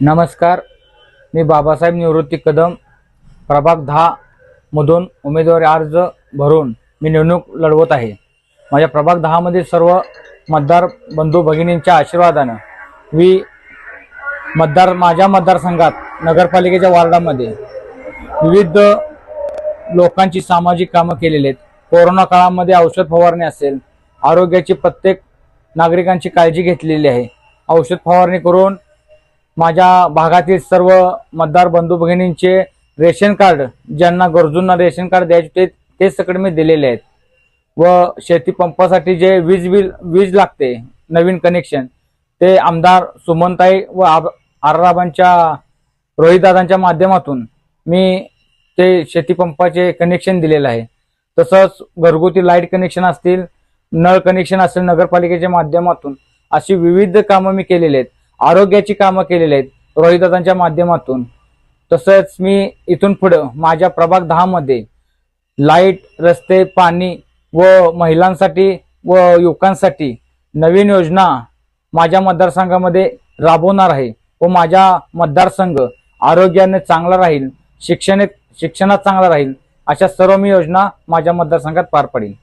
नमस्कार, मी बाबासाहेब निवृत्ती कदम प्रभाग 10 मधून उमेदवारी अर्ज भरून मी निवडणूक लढवत आहे। माझ्या प्रभाग 10 मध्ये सर्व मतदार बंधू भगिनींच्या आशीर्वादाने मी माझ्या मतदारसंघात नगरपालिकेच्या वार्डामध्ये विविध लोकांची सामाजिक कामं केलेली आहेत। कोरोना काळामध्ये औषध फवारणी असेल, आरोग्याची प्रत्येक नागरिकांची काळजी घेतलेली आहे। औषध फवारणी करून माझ्या भागातील सर्व मतदार बंधू भगिनींचे रेशन कार्ड, ज्यांना गरजूंना रेशन कार्ड द्यायचे ते सगळे मी दिलेले आहेत। व शेती पंपासाठी जे वीज लागते नवीन कनेक्शन, ते आमदार सुमनताई व आरराबांच्या रोहितदादांच्या माध्यमातून मी ते शेती पंपाचे कनेक्शन दिलेले आहे। तसंच घरगुती लाईट कनेक्शन असतील, नळ कनेक्शन असेल, नगरपालिकेच्या माध्यमातून अशी विविध कामं मी केलेली आहेत। आरोग्याची कामं केलेली आहेत रोहितदादांच्या माध्यमातून। तसंच मी इथून पुढे माझ्या प्रभाग 10 मध्ये लाईट, रस्ते, पाणी व महिलांसाठी व युवकांसाठी नवीन योजना माझ्या मतदारसंघामध्ये राबवणार आहे व माझा मतदारसंघ आरोग्याने चांगला राहील, शिक्षणात चांगला राहील, अशा सर्व मी योजना माझ्या मतदारसंघात पार पडेल।